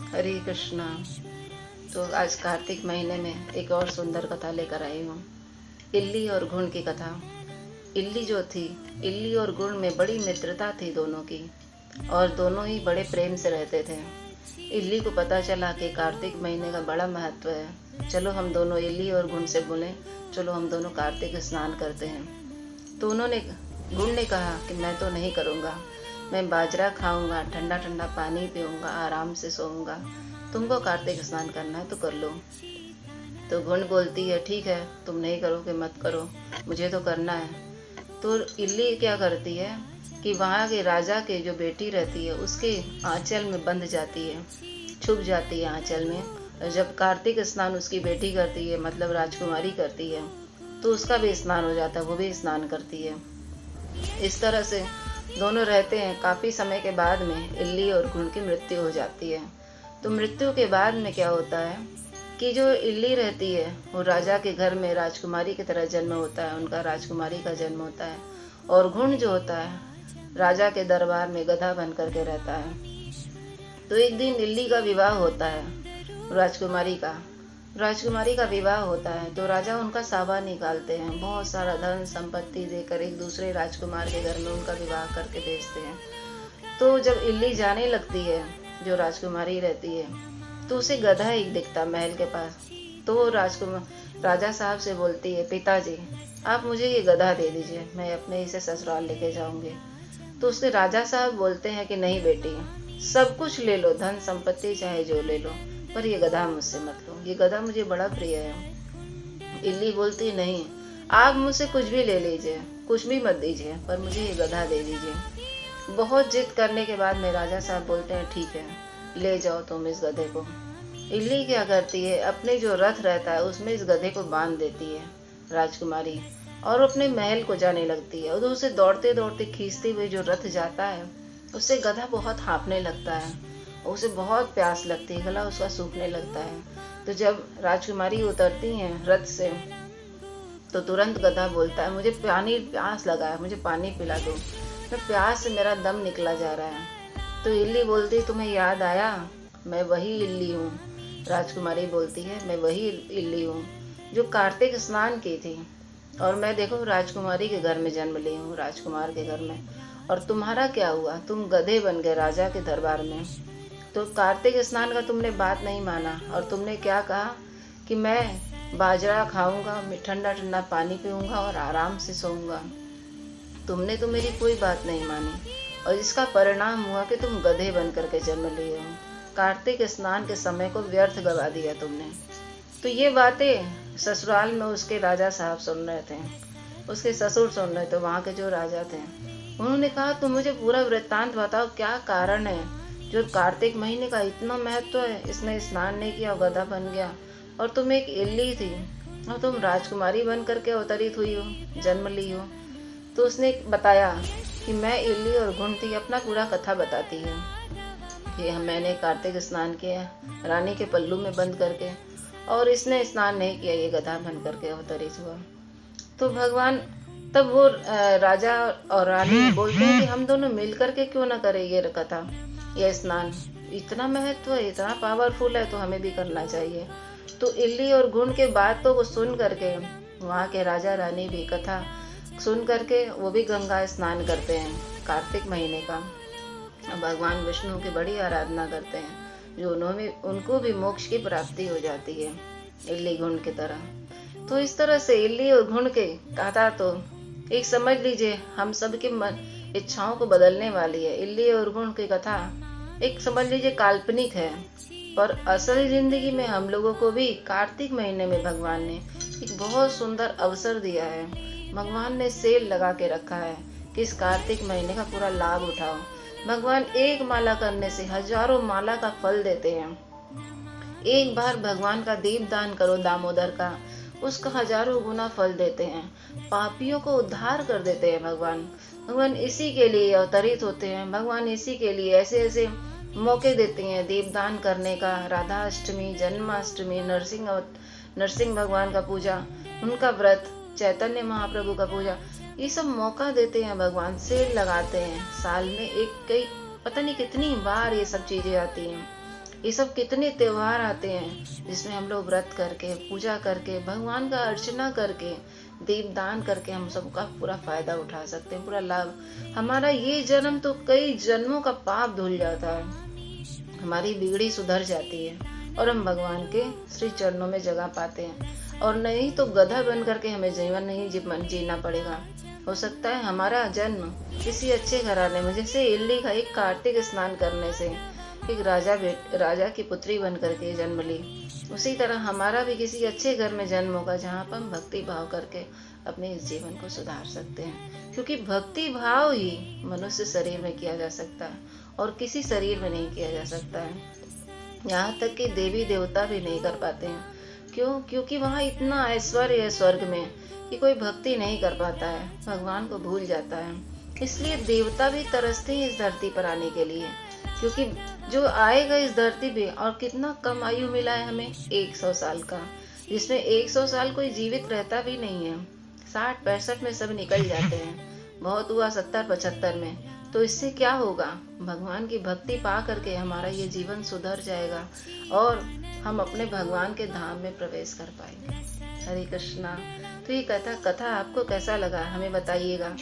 हरे कृष्णा। तो आज कार्तिक महीने में एक और सुंदर कथा लेकर आई हूँ। इल्ली और घुन की कथा। इल्ली जो थी, इल्ली और गुण में बड़ी मित्रता थी दोनों की, और दोनों ही बड़े प्रेम से रहते थे। इल्ली को पता चला कि कार्तिक महीने का बड़ा महत्व है। चलो हम दोनों, इल्ली और गुण से बोले, चलो हम दोनों कार्तिक स्नान करते हैं। तो गुण ने कहा कि मैं तो नहीं करूँगा, मैं बाजरा खाऊंगा, ठंडा ठंडा पानी पीऊंगा, आराम से सोऊंगा। तुमको कार्तिक स्नान करना है तो कर लो। तो गुण बोलती है, ठीक है, तुम नहीं करोगे मत करो, मुझे तो करना है। तो इल्ली क्या करती है कि वहाँ के राजा के जो बेटी रहती है उसके आंचल में बंध जाती है, छुप जाती है आंचल में। और जब कार्तिक स्नान उसकी बेटी करती है, मतलब राजकुमारी करती है, तो उसका भी स्नान हो जाता है, वो भी स्नान करती है। इस तरह से दोनों रहते हैं। काफ़ी समय के बाद में इल्ली और गुण की मृत्यु हो जाती है। तो मृत्यु के बाद में क्या होता है कि जो इल्ली रहती है वो राजा के घर में राजकुमारी की तरह जन्म होता है, उनका राजकुमारी का जन्म होता है। और गुण जो होता है राजा के दरबार में गधा बन करके रहता है। तो एक दिन इल्ली का विवाह होता है, राजकुमारी का विवाह होता है। तो राजा उनका सावा निकालते हैं, बहुत सारा धन संपत्ति देकर एक दूसरे राजकुमार के घर में उनका विवाह करके भेजते हैं। तो जब इल्ली जाने लगती है, जो राजकुमारी रहती है, तो उसे गधा एक दिखता महल के पास। तो वो राजा साहब से बोलती है, पिताजी आप मुझे ये गधा दे दीजिए, मैं अपने इसे ससुराल लेके जाऊंगी। तो उसके राजा साहब बोलते हैं कि नहीं बेटी, सब कुछ ले लो, धन संपत्ति चाहे जो ले लो, पर ये गधा मुझसे मत लो, ये गधा मुझे बड़ा प्रिय है। इल्ली बोलती, नहीं, आप मुझसे कुछ भी ले लीजिए, कुछ भी मत दीजिए, पर मुझे ये गधा दे दीजिए। बहुत जिद करने के बाद में राजा साहब बोलते हैं, ठीक है, ले जाओ तुम इस गधे को। इल्ली क्या करती है, अपने जो रथ रहता है उसमें इस गधे को बांध देती है राजकुमारी, और अपने महल को जाने लगती है। उधर से दौड़ते दौड़ते खींचते हुए जो रथ जाता है, उससे गधा बहुत हाँफने लगता है, उसे बहुत प्यास लगती है, गला उसका सूखने लगता है। तो जब राजकुमारी उतरती हैं रथ से, तो तुरंत गधा बोलता है, मुझे प्यास लगा है, मुझे पानी पिला दो, मैं प्यास से मेरा दम निकला जा रहा है। तो इल्ली बोलती, तुम्हें याद आया, मैं वही इल्ली हूँ। राजकुमारी बोलती है, मैं वही इल्ली हूँ जो कार्तिक स्नान की थी, और मैं देखो राजकुमारी के घर में जन्म ली हूँ, राजकुमार के घर में। और तुम्हारा क्या हुआ, तुम गधे बन गए राजा के दरबार में। तो कार्तिक स्नान का तुमने बात नहीं माना, और तुमने क्या कहा कि मैं बाजरा खाऊंगा, ठंडा ठंडा पानी पीऊंगा और आराम से सोऊंगा। तुमने तो मेरी कोई बात नहीं मानी, और इसका परिणाम हुआ कि तुम गधे बन करके जन्म लिए हो। कार्तिक स्नान के समय को व्यर्थ गवा दिया तुमने। तो ये बातें ससुराल में उसके राजा साहब सुन रहे थे, उसके ससुर सुन रहे थे, वहाँ के जो राजा थे। उन्होंने कहा, तुम मुझे पूरा वृत्तांत बताओ, क्या कारण है जो कार्तिक महीने का इतना महत्व है, इसने स्नान नहीं किया, गधा बन गया, और तुम एक इल्ली थी और तुम राजकुमारी बन करके अवतरित हुई हो, जन्म ली हो। तो उसने बताया कि मैं इल्ली और गुण थी, अपना पूरा कथा बताती है कि मैंने कार्तिक स्नान किया रानी के पल्लू में बंद करके, और इसने स्नान नहीं किया, ये गधा बन करके अवतरित हुआ। तो भगवान, तब वो राजा और रानी बोलते हैं कि हम दोनों मिल करके क्यों ना करें ये कथा, ये स्नान, इतना महत्व है, इतना पावरफुल है, तो हमें भी करना चाहिए। तो इल्ली और गुण के बातों को सुन करके वहाँ के राजा रानी भी कथा सुन करके वो भी गंगा स्नान करते हैं कार्तिक महीने का। भगवान विष्णु की बड़ी आराधना करते हैं, जो उनको भी मोक्ष की प्राप्ति हो जाती है, इल्ली गुण की तरह। तो इस तरह से इल्ली और गुण के कथा तो एक समझ लीजिए हम सबके मन इच्छाओं को बदलने वाली है। इल्ली और गुण की कथा एक समझ लीजिए काल्पनिक है, पर असल जिंदगी में हम लोगों को भी कार्तिक महीने में भगवान ने एक बहुत सुंदर अवसर दिया है। भगवान ने सेल लगा के रखा है कि इस कार्तिक महीने का पूरा लाभ उठाओ। भगवान एक माला करने से हजारों माला का फल देते हैं। एक बार भगवान का दीप दान करो दामोदर का, उसका हजारों गुना फल देते हैं। पापियों को उद्धार कर देते हैं भगवान इसी के लिए अवतरित होते हैं। भगवान इसी के लिए ऐसे ऐसे मौके देते हैं दीपदान करने का। राधा अष्टमी, जन्माष्टमी, नरसिंह भगवान का पूजा, उनका व्रत, चैतन्य महाप्रभु का पूजा, ये सब मौका देते हैं भगवान, सेल लगाते हैं। साल में एक कई पता नहीं कितनी बार ये सब चीजें आती हैं। ये सब कितने त्योहार आते हैं जिसमें हम लोग व्रत करके, पूजा करके, भगवान का अर्चना करके, दीपदान करके हम सबका पूरा फायदा उठा सकते हैं, पूरा लाभ। हमारा ये जन्म तो कई जन्मों का पाप धुल जाता है, हमारी बिगड़ी सुधर जाती है और हम भगवान के श्री चरणों में जगह पाते हैं। और नहीं तो गधा बन करके हमें जीवन नहीं जीना पड़ेगा। हो सकता है हमारा जन्म किसी अच्छे घराने में, जैसे इल्ली का एक कार्तिक स्नान करने से एक राजा की पुत्री बन करके जन्म ली, उसी तरह हमारा भी किसी अच्छे घर में जन्म होगा जहाँ पर हम भक्ति भाव करके अपने इस जीवन को सुधार सकते हैं। क्योंकि भक्ति भाव ही मनुष्य शरीर में किया जा सकता है और किसी शरीर में नहीं किया जा सकता है। यहाँ तक कि देवी देवता भी नहीं कर पाते हैं। क्यों? क्योंकि वहाँ इतना ऐश्वर्य है स्वर्ग में कि कोई भक्ति नहीं कर पाता है, भगवान को भूल जाता है। इसलिए देवता भी तरसते हैं इस धरती पर आने के लिए, क्योंकि जो आएगा इस धरती पे, और कितना कम आयु मिला है हमें, 100 साल का, जिसमें 100 साल कोई जीवित रहता भी नहीं है। 60-65 में सब निकल जाते हैं, बहुत हुआ 70-75 में। तो इससे क्या होगा? भगवान की भक्ति पा करके हमारा ये जीवन सुधर जाएगा और हम अपने भगवान के धाम में प्रवेश कर पाएंगे। हरे कृष्णा। तो ये कथा आपको कैसा लगा हमें बताइएगा।